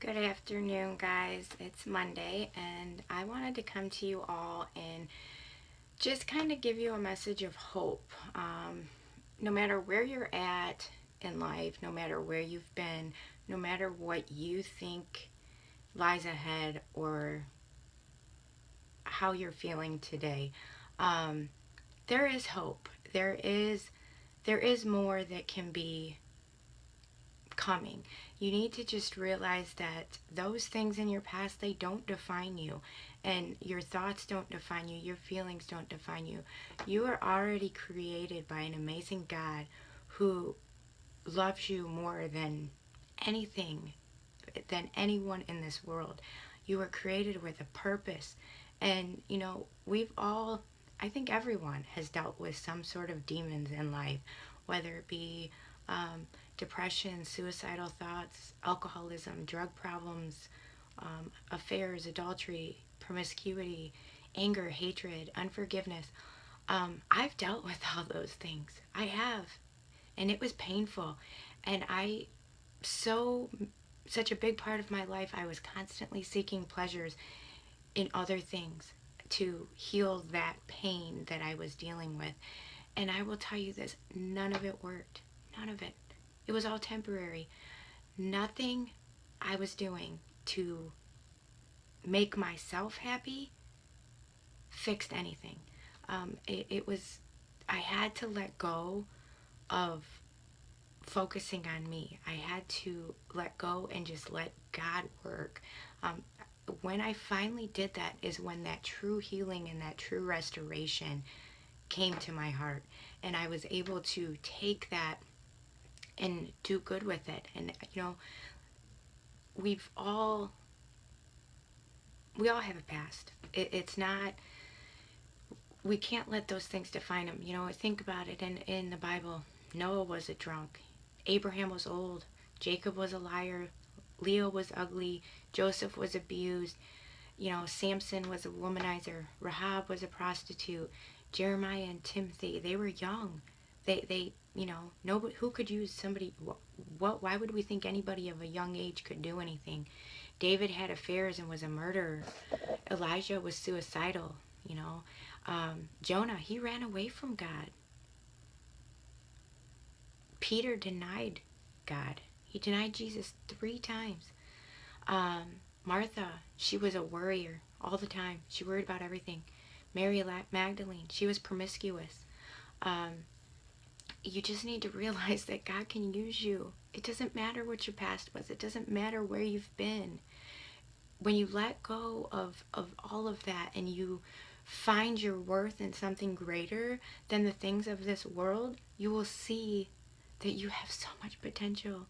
Good afternoon, guys. It's Monday, and I wanted to come to you all and just kind of give you a message of hope. No matter where you're at in life, no matter where you've been, no matter what you think lies ahead or how you're feeling today, um, there is hope. There is more that can be coming. You need to just realize that those things in your past, they don't define you. And your thoughts don't define you. Your feelings don't define you. You are already created by an amazing God who loves you more than anything, than anyone in this world. You were created with a purpose. And, we've all, I think everyone has dealt with some sort of demons in life, whether it be depression, suicidal thoughts, alcoholism, drug problems, affairs, adultery, promiscuity, anger, hatred, unforgiveness. I've dealt with all those things. I have. And it was painful. And so such a big part of my life, I was constantly seeking pleasures in other things to heal that pain that I was dealing with. And I will tell you this, none of it worked. None of it. It was all temporary. Nothing I was doing to make myself happy fixed anything. It was, I had to let go of focusing on me. I had to let go and just let God work. Um, when I finally did that is when that true healing and that true restoration came to my heart. And I was able to take that and do good with it. And, we've all, we all have a past. It's not, we can't let those things define them. Think about it in the Bible. Noah was a drunk. Abraham was old. Jacob was a liar. Leah was ugly. Joseph was abused. Samson was a womanizer. Rahab was a prostitute. Jeremiah and Timothy, they were young. They nobody who could use somebody. Why would we think anybody of a young age could do anything? David had affairs and was a murderer. Elijah was suicidal. Jonah, he ran away from God. Peter denied God. He denied Jesus 3 times. Martha, she was a worrier all the time. She worried about everything. Mary Magdalene, she was promiscuous. Um, you just need to realize that God can use you. It doesn't matter what your past was. It doesn't matter where you've been. When you let go of all of that and you find your worth in something greater than the things of this world, you will see that you have so much potential.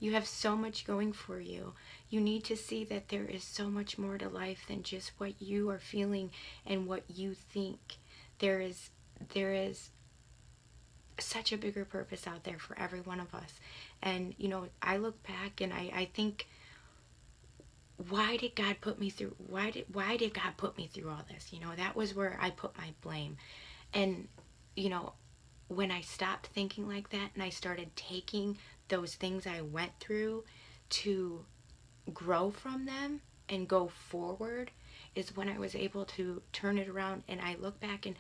You have so much going for you. You need to see that there is so much more to life than just what you are feeling and what you think. There is such a bigger purpose out there for every one of us. And I look back and I think, why did God put me through why did God put me through all this? That was where I put my blame. And you know when I stopped thinking like that and I started taking those things I went through to grow from them and go forward, is when I was able to turn it around. And I look back and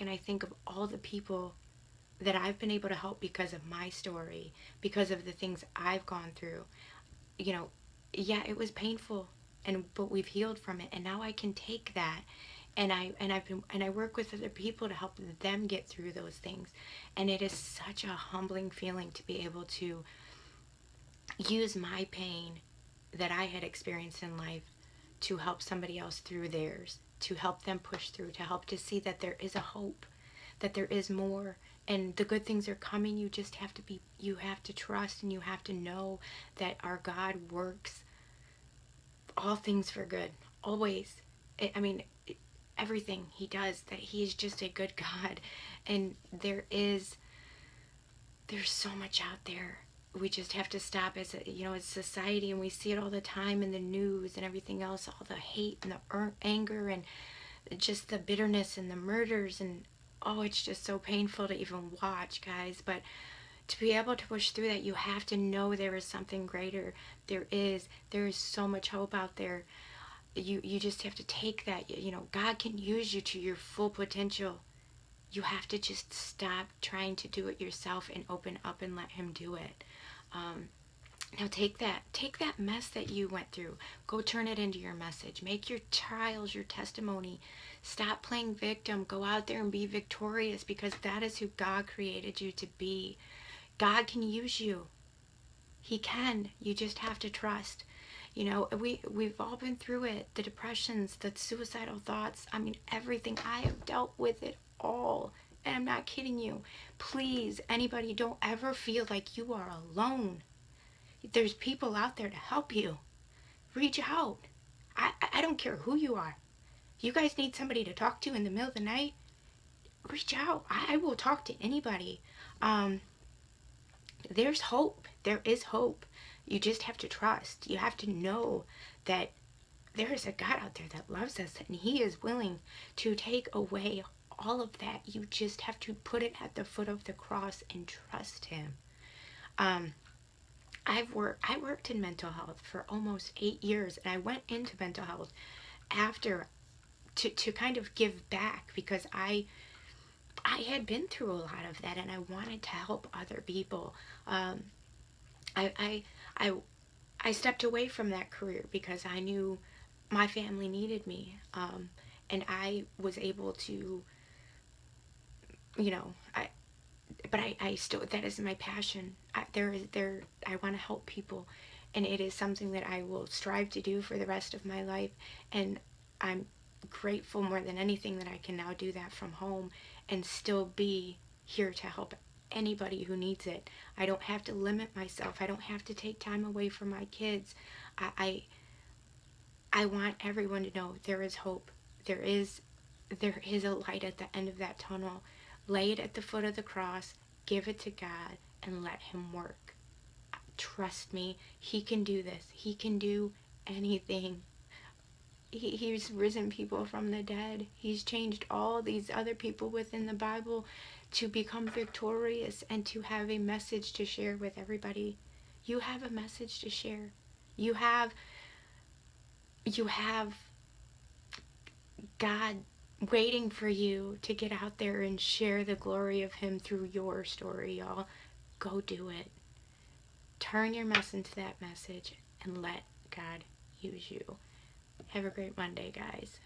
I think of all the people that I've been able to help because of my story, because of the things I've gone through. you know yeah, it was painful, but we've healed from it, and now I can take that, and I work with other people to help them get through those things. And it is such a humbling feeling to be able to use my pain that I had experienced in life to help somebody else through theirs, to help them push through, to help to see that there is a hope, that there is more, and the good things are coming. You have to trust, and you have to know that our God works all things for good, always. Everything he does, that he is just a good God. And there's so much out there. We just have to stop as society, and we see it all the time in the news and everything else, all the hate and the anger and just the bitterness and the murders. And oh, it's just so painful to even watch, guys. But to be able to push through that, you have to know there is something greater. There is so much hope out there. You just have to take that. God can use you to your full potential. You have to just stop trying to do it yourself and open up and let him do it. Now take that mess that you went through, go turn it into your message. Make your trials your testimony. Stop playing victim. Go out there and be victorious, because that is who God created you to be. God can use you. He can. You just have to trust. We've all been through it. The depressions, the suicidal thoughts. I mean, everything. I have dealt with it all. And I'm not kidding you. Please, anybody, don't ever feel like you are alone. There's people out there to help you. Reach out. I don't care who you are. You guys need somebody to talk to in the middle of the night? Reach out. I will talk to anybody. There's hope. There is hope. You just have to trust. You have to know that there is a God out there that loves us, and he is willing to take away all of that. You just have to put it at the foot of the cross and trust him. I worked in mental health for almost 8 years, and I went into mental health after to kind of give back, because I had been through a lot of that, and I wanted to help other people. I I I I stepped away from that career because I knew my family needed me, and I was able to, you know, I still, that is my passion. I want to help people, and it is something that I will strive to do for the rest of my life. And I'm grateful more than anything that I can now do that from home and still be here to help anybody who needs it. I don't have to limit myself. I don't have to take time away from my kids. I want everyone to know there is hope. There is a light at the end of that tunnel. Lay it at the foot of the cross, give it to God, and let him work. Trust me, he can do this. He can do anything. He's risen people from the dead. He's changed all these other people within the Bible to become victorious and to have a message to share with everybody. You have a message to share. You have God waiting for you to get out there and share the glory of him through your story, y'all. Go do it. Turn your mess into that message and let God use you. Have a great Monday, guys.